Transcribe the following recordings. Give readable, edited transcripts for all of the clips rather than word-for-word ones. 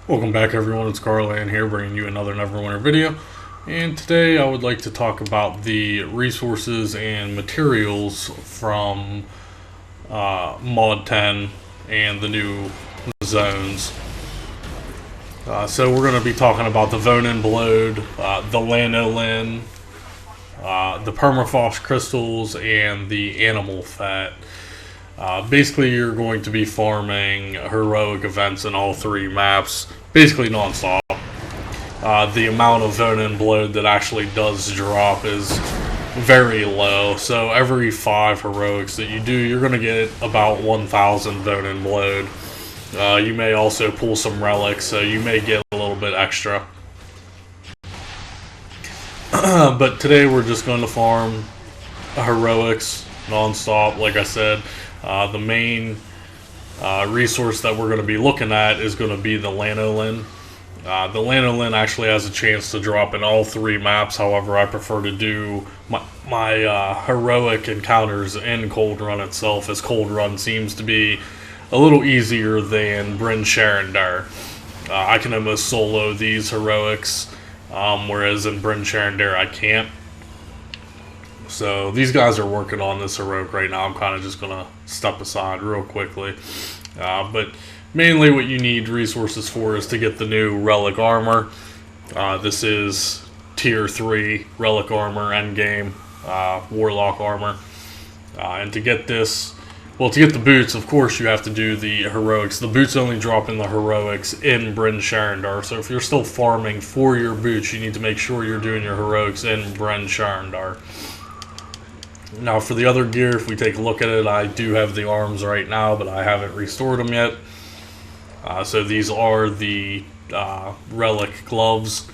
Welcome back everyone, it's Carlan here bringing you another Neverwinter video, and today I would like to talk about the resources and materials from Mod 10 and the new zones. So we're going to be talking about the Vonin Blode, the Lanolin, the Permafrost crystals, and the animal fat. Basically, you're going to be farming heroic events in all three maps, basically non-stop. The amount of Vonin Blode that actually does drop is very low, so every 5 heroics that you do, you're going to get about 1,000 Vonin Blode. You may also pull some relics, so you may get a little bit extra. But today we're just going to farm heroics non-stop, like I said. The main resource that we're going to be looking at is going to be the Lanolin. The Lanolin actually has a chance to drop in all 3 maps, however I prefer to do my heroic encounters in Cold Run itself, as Cold Run seems to be a little easier than Bryn Sharendar. I can almost solo these heroics, whereas in Bryn Sharendar I can't. So these guys are working on this heroic right now. I'm kind of just going to step aside real quickly. But mainly what you need resources for is to get the new Relic Armor. This is Tier 3 Relic Armor endgame Warlock Armor. And to get this, well, to get the boots, of course you have to do the heroics. The boots only drop in the heroics in Bryn Sharendar. So if you're still farming for your boots, you need to make sure you're doing your heroics in Bryn Sharendar. Now for the other gear, if we take a look at it, I do have the arms right now, but I haven't restored them yet. So these are the Relic Gloves.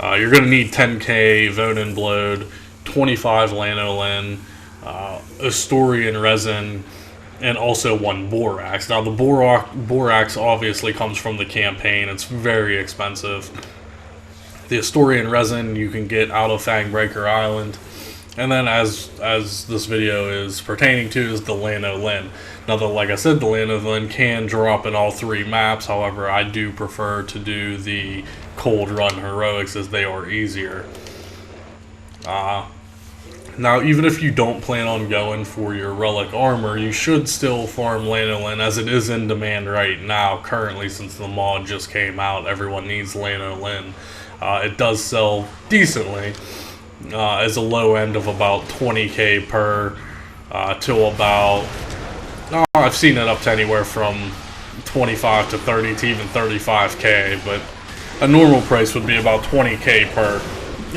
You're going to need 10k Vonin Blode, 25 Lanolin, Astorian Resin, and also 1 Borax. Now the Borax obviously comes from the campaign. It's very expensive. The Astorian Resin you can get out of Fangbreaker Island. And then, as this video is pertaining to, is the Lanolin. Now, like I said, the Lanolin can drop in all 3 maps. However, I do prefer to do the Cold Run heroics, as they are easier. Now, even if you don't plan on going for your Relic Armor, you should still farm Lanolin, as it is in demand right now. Currently, since the mod just came out, everyone needs Lanolin. It does sell decently. As a low end of about 20k per to about, I've seen it up to anywhere from 25 to 30 to even 35k, but a normal price would be about 20k per.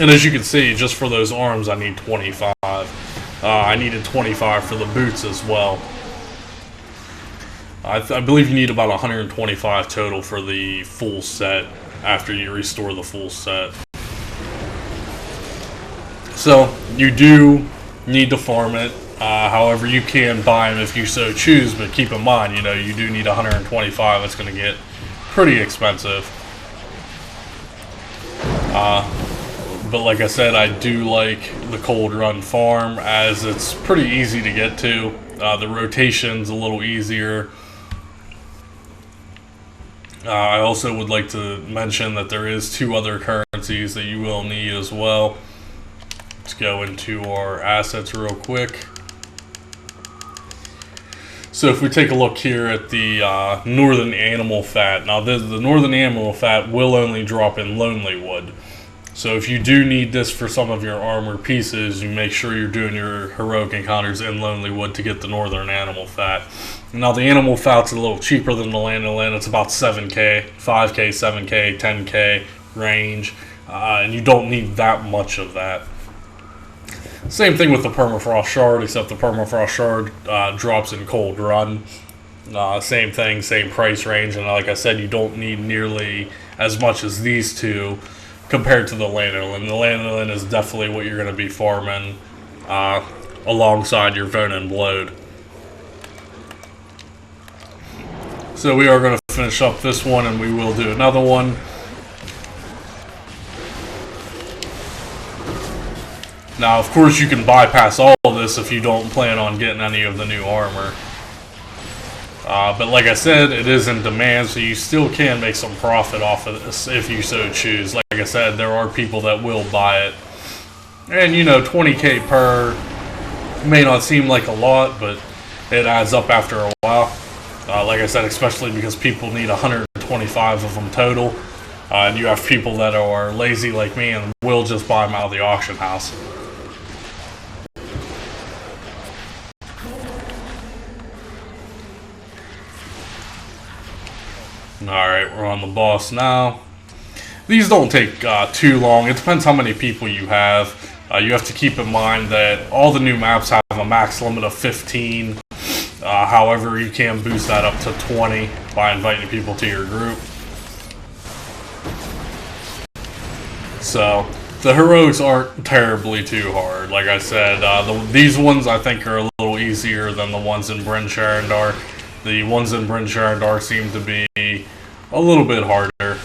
And as you can see, just for those arms I need 25. I needed 25 for the boots as well. I believe you need about 125 total for the full set after you restore the full set. So, you do need to farm it. However, you can buy them if you so choose, but keep in mind, you do need 125. It's going to get pretty expensive. But like I said, I do like the Cold Run farm, as it's pretty easy to get to. The rotation's a little easier. I also would like to mention that there is 2 other currencies that you will need as well. Let's go into our assets real quick. So if we take a look here at the Northern Animal Fat. Now the Northern Animal Fat will only drop in Lonely Wood. So if you do need this for some of your armor pieces, you make sure you're doing your heroic encounters in Lonely Wood to get the Northern Animal Fat. Now the Animal Fat's a little cheaper than the Lanolin. It's about 7k, 5k, 7k, 10k range. And you don't need that much of that. Same thing with the Permafrost Shard, except the Permafrost Shard drops in Cold Run. Same thing, same price range, and like I said, you don't need nearly as much as these 2 compared to the Lanolin. The Lanolin is definitely what you're going to be farming alongside your Vonin Blode. So we are going to finish up this one, and we will do another one. Now, of course, you can bypass all of this if you don't plan on getting any of the new armor. But like I said, it is in demand, so you still can make some profit off of this if you so choose. Like I said, there are people that will buy it. And, you know, 20k per may not seem like a lot, but it adds up after a while. Like I said, especially because people need 125 of them total. And you have people that are lazy like me and will just buy them out of the auction house. Alright, we're on the boss now. These don't take too long. It depends how many people you have. You have to keep in mind that all the new maps have a max limit of 15. However, you can boost that up to 20 by inviting people to your group. So, the heroics aren't terribly too hard. Like I said, these ones I think are a little easier than the ones in Bryn Sharandar. The ones in Bryn Sharandar seem to be a little bit harder.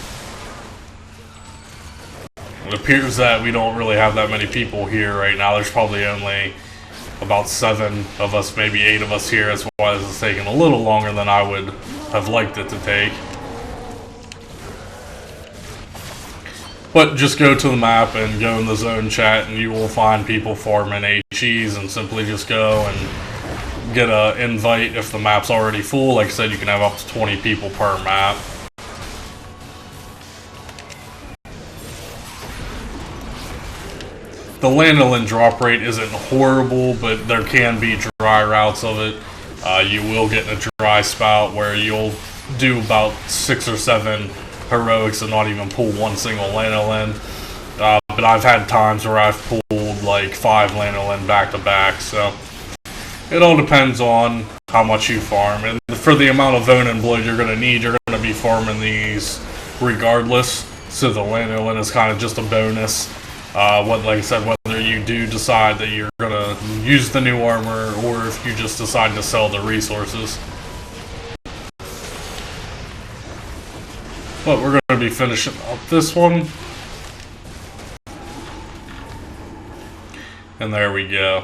It appears that we don't really have that many people here right now. There's probably only about 7 of us, maybe 8 of us here. That's why this is taking a little longer than I would have liked it to take. But just go to the map and go in the zone chat and you will find people farming HEs, and simply just go and get an invite if the map's already full. Like I said, you can have up to 20 people per map. The lanolin drop rate isn't horrible, but there can be dry routes of it. You will get in a dry spout where you'll do about 6 or 7 heroics and not even pull one single lanolin. But I've had times where I've pulled like 5 lanolin back to back, so it all depends on how much you farm. And for the amount of Vonin blood you're going to need, you're going to be farming these regardless. So the lanolin is kind of just a bonus. Like I said, whether you do decide that you're going to use the new armor or if you just decide to sell the resources. But we're going to be finishing up this one. And there we go.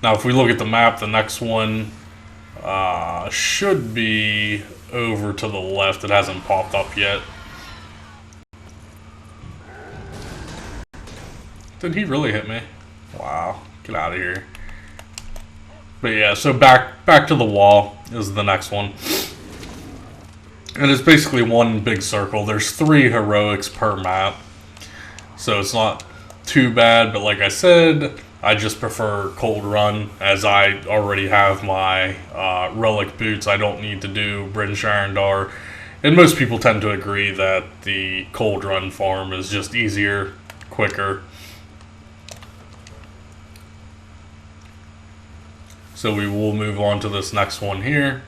Now if we look at the map, the next one should be over to the left. It hasn't popped up yet. Did he really hit me? Wow. Get out of here. But yeah, so back to the wall is the next one. And it's basically one big circle. There's 3 heroics per map. So it's not too bad, but like I said, I just prefer Cold Run, as I already have my Relic boots. I don't need to do Bryn Sharandar. And most people tend to agree that the Cold Run farm is just easier, quicker. So we will move on to this next one here.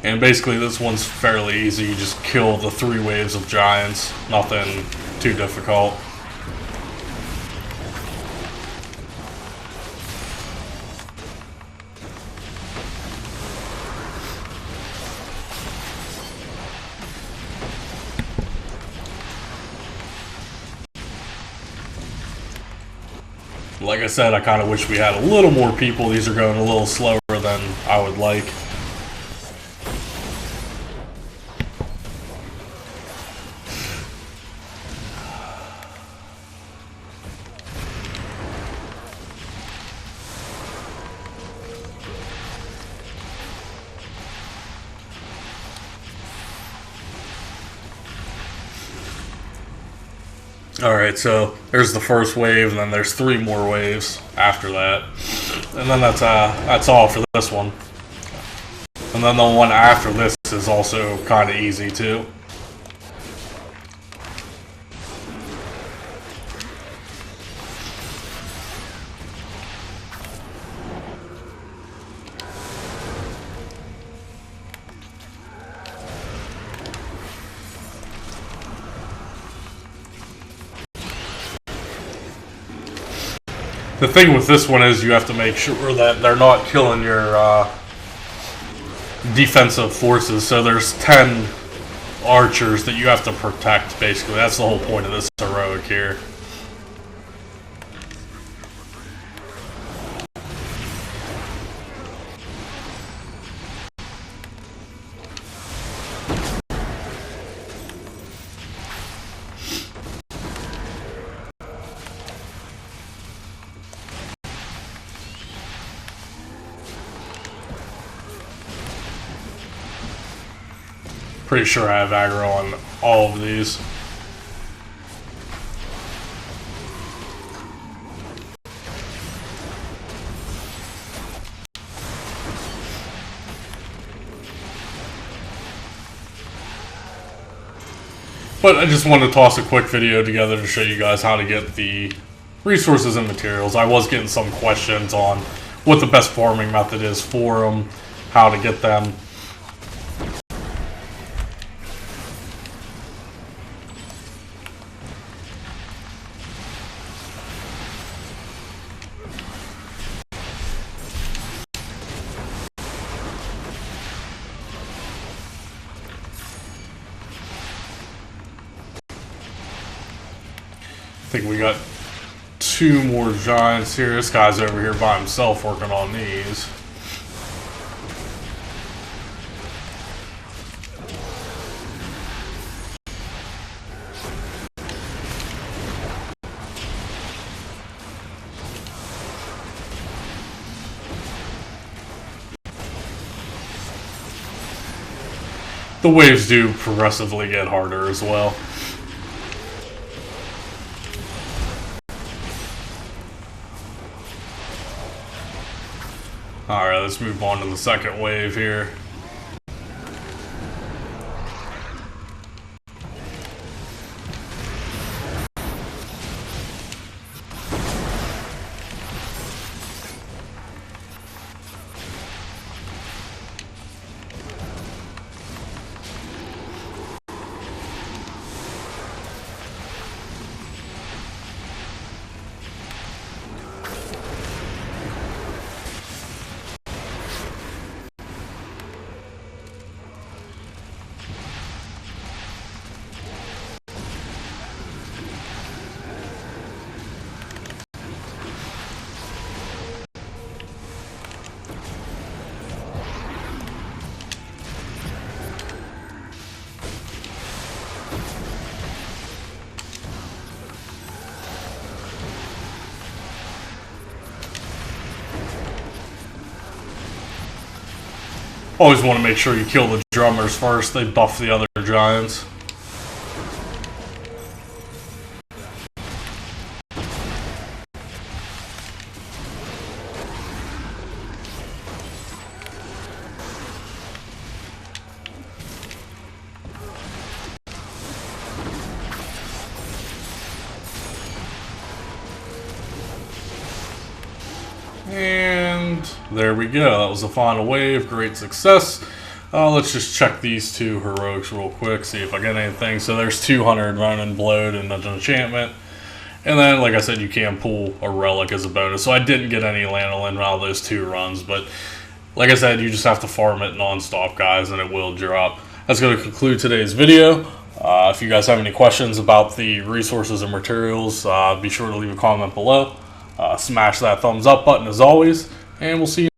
And basically this one's fairly easy. You just kill the 3 waves of giants. Nothing too difficult. Like I said, I kind of wish we had a little more people. These are going a little slower than I would like. Alright, so there's the first wave, and then there's 3 more waves after that. And then that's all for this one. And then the one after this is also kind of easy too. The thing with this one is you have to make sure that they're not killing your defensive forces. So there's 10 archers that you have to protect, basically. That's the whole point of this heroic here. Pretty sure I have aggro on all of these. But I just wanted to toss a quick video together to show you guys how to get the resources and materials. I was getting some questions on what the best farming method is for them, how to get them. I think we got 2 more giants here. This guy's over here by himself working on these. The waves do progressively get harder as well. Alright, let's move on to the second wave here. Always want to make sure you kill the drummers first. They buff the other giants. And there we go. That was the final wave. Great success. Let's just check these 2 heroics real quick, see if I get anything. So there's 200 Ronin Blowed and an enchantment. And then, like I said, you can pull a relic as a bonus. So I didn't get any lanolin out of those 2 runs. But like I said, you just have to farm it non-stop, guys, and it will drop. That's going to conclude today's video. If you guys have any questions about the resources and materials, be sure to leave a comment below. Smash that thumbs up button as always, and we'll see you